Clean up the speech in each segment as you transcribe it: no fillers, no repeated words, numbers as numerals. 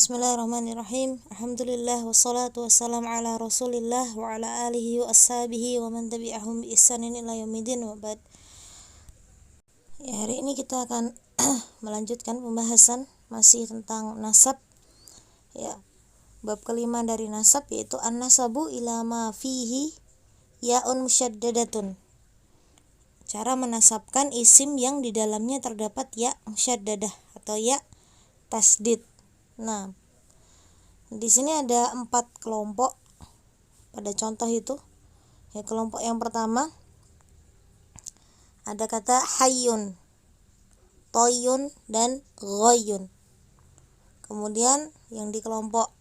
Bismillahirrahmanirrahim. Alhamdulillah wassalatu wassalamu ala Rasulillah wa ala alihi wa ashabihi wa man tabi'ahum bi ihsanin ila yaumidin wa ba'd. Ya, hari ini kita akan melanjutkan pembahasan masih tentang nasab. Ya, bab kelima dari nasab yaitu an-nasabu ila ma fihi ya'un musyaddadatun. Cara menasabkan isim yang di dalamnya terdapat ya musyaddadah atau ya tasdid. Nah, di sini ada 4 kelompok pada contoh itu. Ya, kelompok yang pertama ada kata hayyun, toyun, dan ghoyun. Kemudian yang di kelompok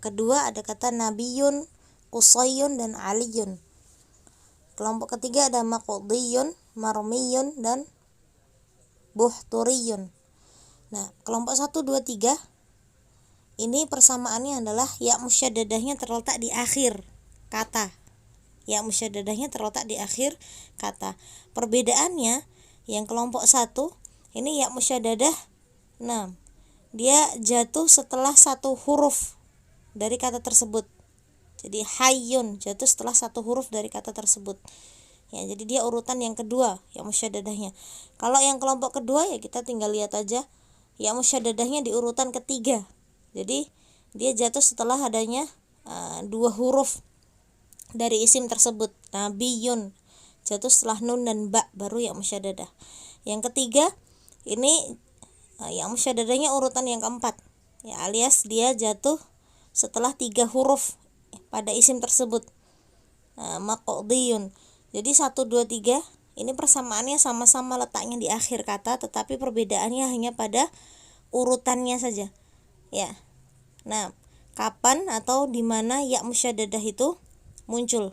kedua ada kata nabiyun, qusayun, dan aliyun. Kelompok ketiga ada maqdiyun, marmiyun, dan buhturiyun. Nah, kelompok 1, 2, 3 ini persamaannya adalah ya musyaddadahnya terletak di akhir kata. Ya musyaddadahnya terletak di akhir kata. Perbedaannya yang kelompok 1 ini ya musyaddadah, nah dia jatuh setelah satu huruf dari kata tersebut. Jadi hayyun jatuh setelah satu huruf dari kata tersebut. Ya, jadi dia urutan yang kedua ya musyaddadahnya. Kalau yang kelompok kedua ya kita tinggal lihat aja ya musyaddadahnya di urutan ketiga. Jadi dia jatuh setelah adanya 2 huruf dari isim tersebut. Nabiyun jatuh setelah nun dan ba, baru ya musyaddadah. Yang ketiga ini ya musyadadahnya urutan yang keempat. Ya, alias dia jatuh setelah 3 huruf pada isim tersebut. Maqdiyun. Jadi 1, 2, 3 ini persamaannya sama-sama letaknya di akhir kata, tetapi perbedaannya hanya pada urutannya saja. Ya. Nah, kapan atau di mana ya musyaddadah itu muncul?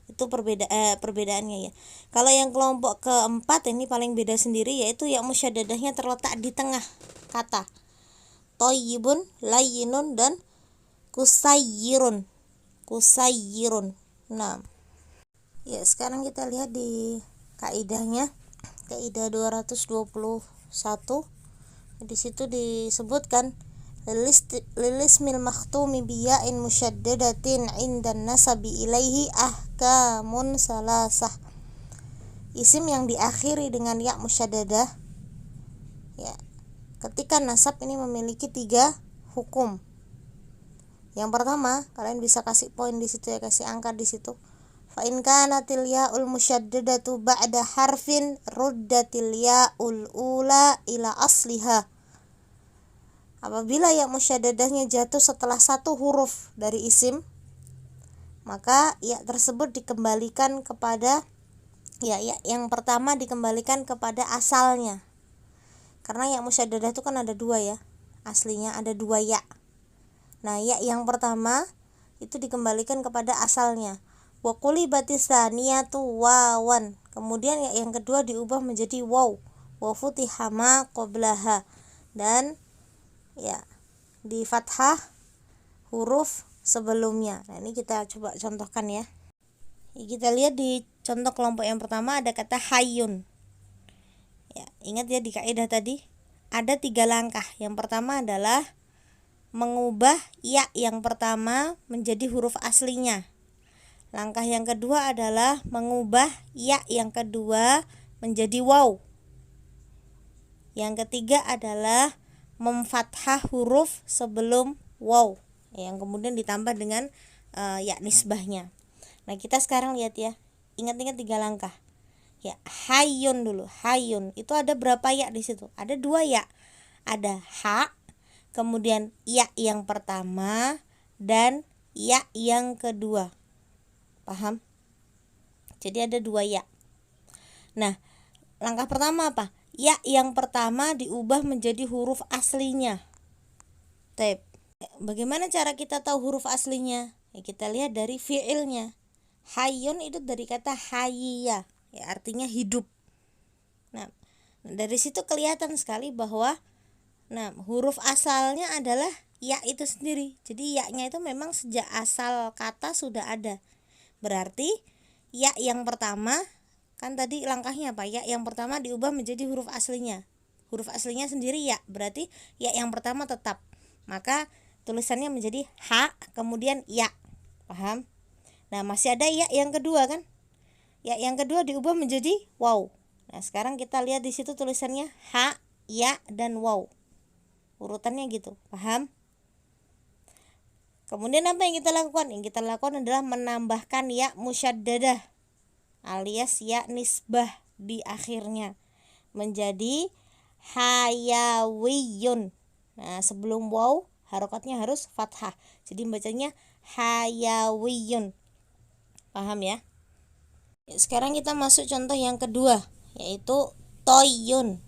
Itu perbedaannya ya. Kalau yang kelompok keempat ini paling beda sendiri, yaitu ya musyadadahnya terletak di tengah kata. Thayyibun, layyinun, dan kusayyirun. Kusayyirun. Nah, ya sekarang kita lihat di kaidahnya, kaidah 221. Di situ disebutkan lilismil makhtumi biya'in musyaddadatin indan nasabi ilaihi ahkamun salasah. Isim yang diakhiri dengan ya musyaddadah ya ketika nasab ini memiliki 3 hukum. Yang pertama, kalian bisa kasih poin di situ ya, kasih angka di situ. Fa in kanatil ya'ul musyaddadatu ba'da harfin ruddatil ya'ul ula ila asliha. Apabila ya musyaddadahnya jatuh setelah 1 huruf dari isim, maka ya tersebut dikembalikan kepada ya yang pertama dikembalikan kepada asalnya. Karena ya musyaddadah itu kan ada 2 ya. Aslinya ada 2 ya. Nah, ya yang pertama itu dikembalikan kepada asalnya. Wa qulibatis tsaniyatu wawan. Kemudian ya yang kedua diubah menjadi waw. Wa futiha ma qablaha. Dan ya di fathah huruf sebelumnya. Nah, ini kita coba contohkan ya. Kita lihat di contoh kelompok yang pertama ada kata hayyun. Ya, ingat ya di kaidah tadi ada 3 langkah. Yang pertama adalah mengubah ya yang pertama menjadi huruf aslinya. Langkah yang kedua adalah mengubah ya yang kedua menjadi waw. Yang ketiga adalah memfathah huruf sebelum waw, yang kemudian ditambah dengan ya nisbahnya. Nah, kita sekarang lihat ya. Ingat-ingat 3 langkah. Ya, hayyun dulu. Hayyun itu ada berapa ya di situ? Ada 2 ya. Ada ha, kemudian ya yang pertama, dan ya yang kedua. Paham? Jadi ada 2 ya. Nah, langkah pertama apa? Ya yang pertama diubah menjadi huruf aslinya. Tep. Bagaimana cara kita tahu huruf aslinya? Ya, kita lihat dari fi'ilnya. Hayyun itu dari kata hayya, ya artinya hidup. Nah, dari situ kelihatan sekali bahwa huruf asalnya adalah ya itu sendiri. Jadi ya-nya itu memang sejak asal kata sudah ada. Berarti ya yang pertama kan tadi langkahnya apa? Ya yang pertama diubah menjadi huruf aslinya. Huruf aslinya sendiri ya, berarti ya yang pertama tetap. maka tulisannya menjadi ha kemudian ya. Paham? Nah, masih ada ya yang kedua kan? Ya yang kedua diubah menjadi waw. Nah, sekarang kita lihat di situ tulisannya ha, ya dan waw. Urutannya gitu. Paham? Kemudian apa yang kita lakukan? Yang kita lakukan adalah menambahkan ya musyaddadah alias ya nisbah di akhirnya menjadi hayawiyun. Nah, sebelum waw harokatnya harus fathah. Jadi bacanya hayawiyun. Paham ya? Sekarang kita masuk contoh yang kedua, yaitu toyun.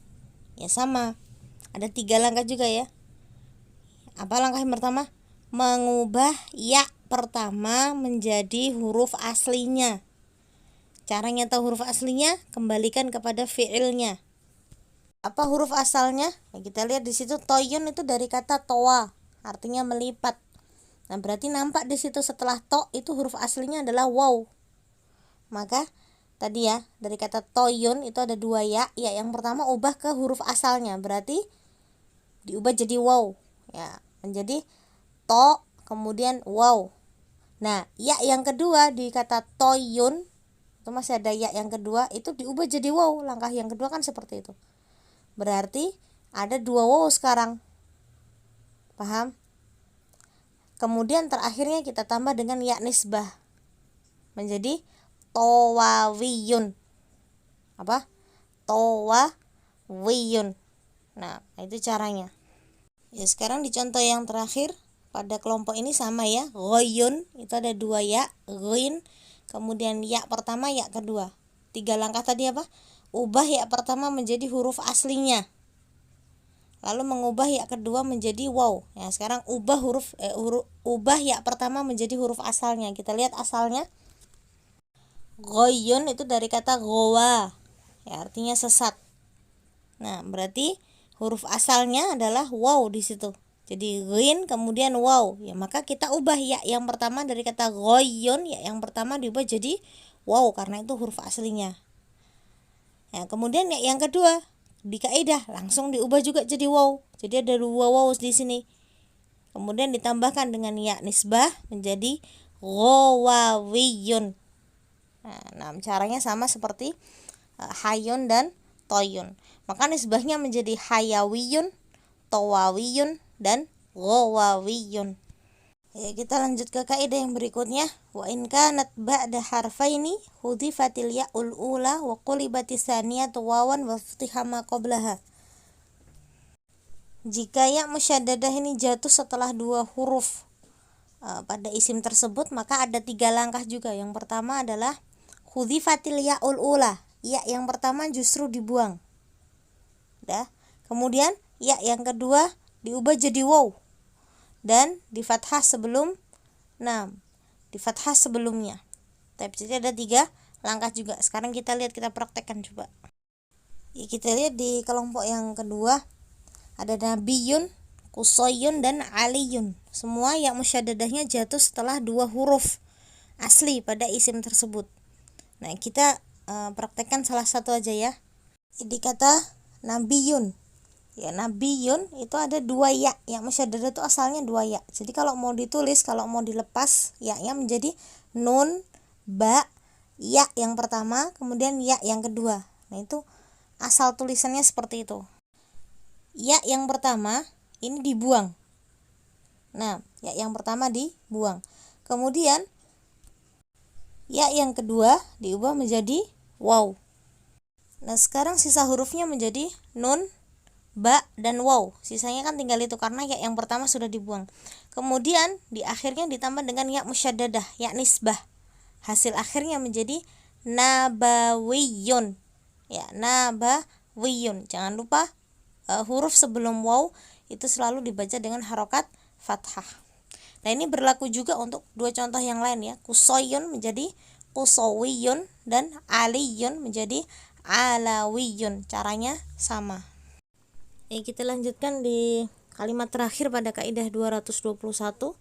Ya sama. Ada 3 langkah juga ya. Apa langkah yang pertama? Mengubah ya pertama menjadi huruf aslinya. Caranya tahu huruf aslinya, kembalikan kepada fi'ilnya. Apa huruf asalnya? Nah, kita lihat di situ toyun itu dari kata toa, artinya melipat. Nah, berarti nampak di situ setelah to itu huruf aslinya adalah waw. Maka tadi ya, dari kata toyun itu ada 2 ya. Ya yang pertama ubah ke huruf asalnya, berarti diubah jadi waw. Ya, menjadi to kemudian waw. Nah, ya yang kedua di kata toyun itu masih ada ya yang kedua, itu diubah jadi waw. Langkah yang kedua kan seperti itu. Berarti ada 2 waw sekarang. Paham? Kemudian terakhirnya kita tambah dengan ya nisbah menjadi towawiyun. Apa? Towawiyun. Nah, itu caranya. Ya, sekarang di contoh yang terakhir pada kelompok ini sama ya. Ghoyun itu ada 2 ya, ghoin, kemudian ya pertama, ya kedua. 3 langkah tadi apa? Ubah ya pertama menjadi huruf aslinya. Lalu mengubah ya kedua menjadi waw. Ya, sekarang ubah ubah ya pertama menjadi huruf asalnya. Kita lihat asalnya. Ghoyun itu dari kata gowa. Ya, artinya sesat. Nah, berarti huruf asalnya adalah waw di situ. Jadi ghin kemudian waw. Ya, maka kita ubah ya yang pertama dari kata ghoyun, ya yang pertama diubah jadi waw karena itu huruf aslinya. Ya, kemudian ya yang kedua di kaidah langsung diubah juga jadi waw. Jadi ada 2 waw di sini. Kemudian ditambahkan dengan ya nisbah menjadi ghawawiyun. Nah, caranya sama seperti hayun dan toyun. Maka nisbahnya menjadi hayawiyun, towawiyun, dan ghawawiyun. Ya, kita lanjut ke kaidah yang berikutnya. Wa in kanat ba'da harfaini hudifatil ya'ul ula wa qulibatis tsaniyatu wawan wa futiha ma qablaha. Jika ya musyaddadah ini jatuh setelah 2 huruf pada isim tersebut, maka ada 3 langkah juga. Yang pertama adalah hudifatil ya'ul ula. Ya yang pertama justru dibuang. Dah. Kemudian ya yang kedua diubah jadi waw dan di fathah sebelum di fathah sebelumnya. Jadi ada 3 langkah juga. Sekarang kita lihat, kita praktekkan coba. Ya, kita lihat di kelompok yang kedua ada nabiyun, kusoyun, dan aliyun. Semua ya musyaddadahnya jatuh setelah 2 huruf asli pada isim tersebut. Nah, kita praktekkan salah satu aja ya. Di kata nabiyun. Ya, nabiyun itu ada 2 ya. Yang musyaddadah itu asalnya 2 ya. Jadi kalau mau ditulis, kalau mau dilepas ya-nya menjadi nun, ba, ya yang pertama, kemudian ya yang kedua. Nah, itu asal tulisannya seperti itu. Ya yang pertama ini dibuang. Nah, ya yang pertama dibuang. Kemudian ya yang kedua diubah menjadi waw. Nah, sekarang sisa hurufnya menjadi nun, ba, dan waw. Sisanya kan tinggal itu karena ya yang pertama sudah dibuang. Kemudian di akhirnya ditambah dengan ya musyaddadah, ya nisbah. Hasil akhirnya menjadi nabawiyun. Ya, nabawiyun. Jangan lupa huruf sebelum waw itu selalu dibaca dengan harokat fathah. Nah, ini berlaku juga untuk 2 contoh yang lain ya. Kusoyun menjadi kusowiyun dan aliyun menjadi alawiyun. Caranya sama. Kita lanjutkan di kalimat terakhir pada kaidah 221.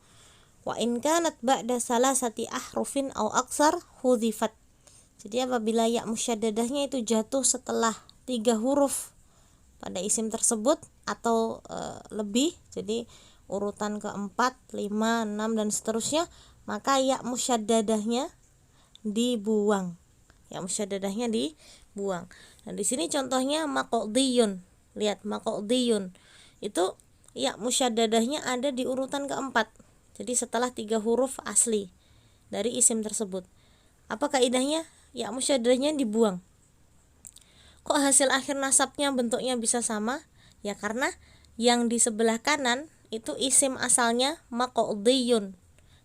Wa in kanat ba'da salasati ahrufin aw aksar hudhifat. Jadi apabila ya musyaddadahnya itu jatuh setelah 3 huruf pada isim tersebut atau lebih, jadi urutan keempat, 5, 6 dan seterusnya, maka ya musyaddadahnya dibuang. Ya musyaddadahnya dibuang. Nah, di sini contohnya maqdiyun. Lihat maqdiyun. Itu ya musyaddadahnya ada di urutan keempat. Jadi setelah 3 huruf asli dari isim tersebut. Apa kaidahnya? Ya musyaddadahnya dibuang. Kok hasil akhir nasabnya bentuknya bisa sama? Ya karena yang di sebelah kanan itu isim asalnya maqdiyun.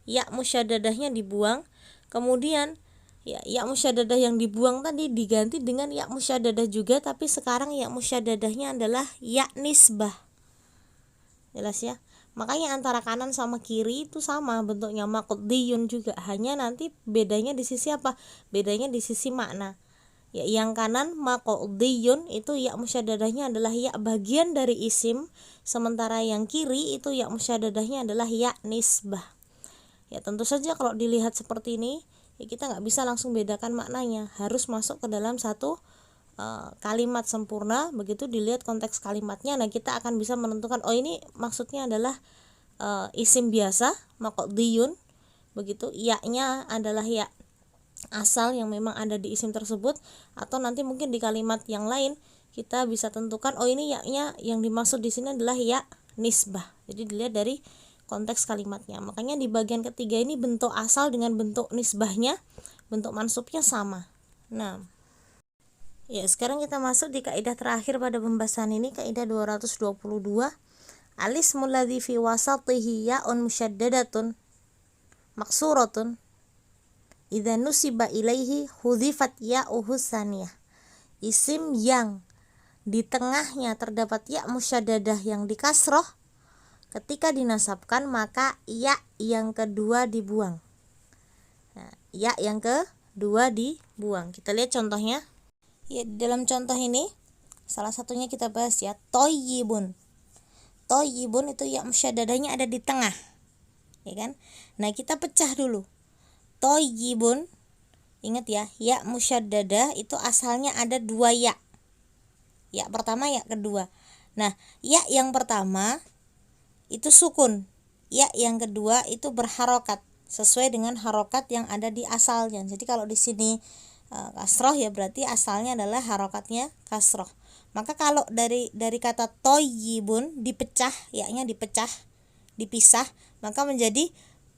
Ya musyaddadahnya dibuang. Kemudian ya musyaddadah yang dibuang tadi diganti dengan ya musyaddadah juga, tapi sekarang ya musyadadahnya adalah ya nisbah. Jelas ya? Makanya antara kanan sama kiri itu sama bentuknya maqdiyun juga, hanya nanti bedanya di sisi apa? Bedanya di sisi makna. Ya, yang kanan maqdiyun itu ya musyaddadahnya adalah ya bagian dari isim, sementara yang kiri itu ya musyaddadahnya adalah ya nisbah. Ya tentu saja kalau dilihat seperti ini ya kita nggak bisa langsung bedakan maknanya, harus masuk ke dalam satu kalimat sempurna. Begitu dilihat konteks kalimatnya, nah kita akan bisa menentukan oh ini maksudnya adalah isim biasa maqdiyun, begitu ya-nya adalah ya asal yang memang ada di isim tersebut, atau nanti mungkin di kalimat yang lain kita bisa tentukan oh ini ya-nya yang dimaksud di sini adalah ya nisbah. Jadi dilihat dari konteks kalimatnya. Makanya di bagian ketiga ini bentuk asal dengan bentuk nisbahnya, bentuk mansubnya sama. Nah, ya sekarang kita masuk di kaidah terakhir pada pembahasan ini, kaidah 222. Al-ismu alladzi fi wasatihi ya'un musyaddadatun maksuratun idza nusiba ilaihi hudhifat ya'uhu tsaniyah. Isim yang di tengahnya terdapat ya musyaddadah yang dikasroh, ketika dinasabkan maka ya yang kedua dibuang. Nah, ya yang kedua dibuang. Kita lihat contohnya. Ya, dalam contoh ini salah satunya kita bahas ya, toyibun. Toyibun itu ya musyaddadahnya ada di tengah, ya kan? Nah kita pecah dulu. Toyibun, ingat ya musyaddadah itu asalnya ada 2 ya. Ya pertama, ya kedua. Nah ya yang pertama itu sukun, ya yang kedua itu berharokat sesuai dengan harokat yang ada di asalnya. Jadi kalau di sini kasroh ya berarti asalnya adalah harokatnya kasroh. Maka kalau dari kata toyibun dipecah, ya-nya dipecah, dipisah, maka menjadi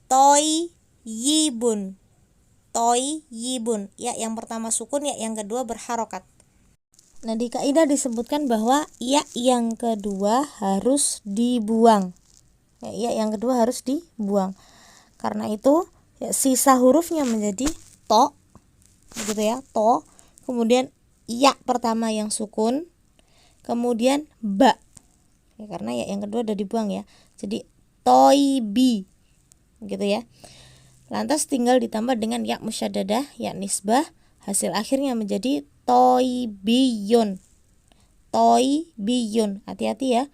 toyibun. Toyibun, ya yang pertama sukun, ya yang kedua berharokat. Nah di kaidah disebutkan bahwa ya yang kedua harus dibuang. Ya yang kedua harus dibuang. Karena itu ya, sisa hurufnya menjadi to, begitu ya, to. Kemudian ya pertama yang sukun, kemudian ba. Ya, karena ya yang kedua udah dibuang ya. Jadi toibi, gitu ya. Lantas tinggal ditambah dengan ya musyaddadah, ya nisbah, hasil akhirnya menjadi toibiyun. Toibiyun. Hati-hati ya.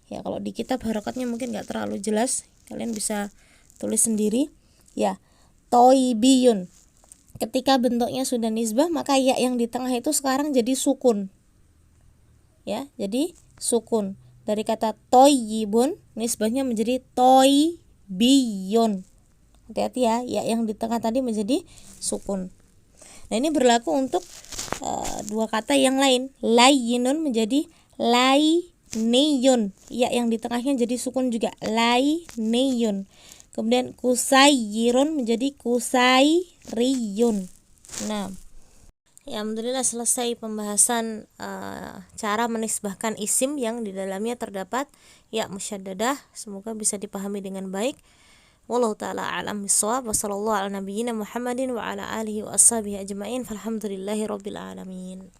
Ya kalau di kitab harokatnya mungkin nggak terlalu jelas, kalian bisa tulis sendiri. Ya, toibiyun. Ketika bentuknya sudah nisbah, maka ya yang di tengah itu sekarang jadi sukun. Ya, jadi sukun. Dari kata toyibun, nisbahnya menjadi toibiyun. Hati-hati ya, ya yang di tengah tadi menjadi sukun. Nah ini berlaku untuk 2 kata yang lain. Layyinun menjadi layniyun, ya yang di tengahnya jadi sukun juga, layniyun. Kemudian kusayyirun menjadi kusayriyun. Nah, ya alhamdulillah selesai pembahasan cara menisbahkan isim yang di dalamnya terdapat ya musyaddadah. Semoga bisa dipahami dengan baik. Wallahu ta'ala a'lam bissawab. Wassallallahu ala nabiyyina Muhammadin wa ala alihi wa ashabihi ajma'in. Falhamdulillahi rabbil alamin.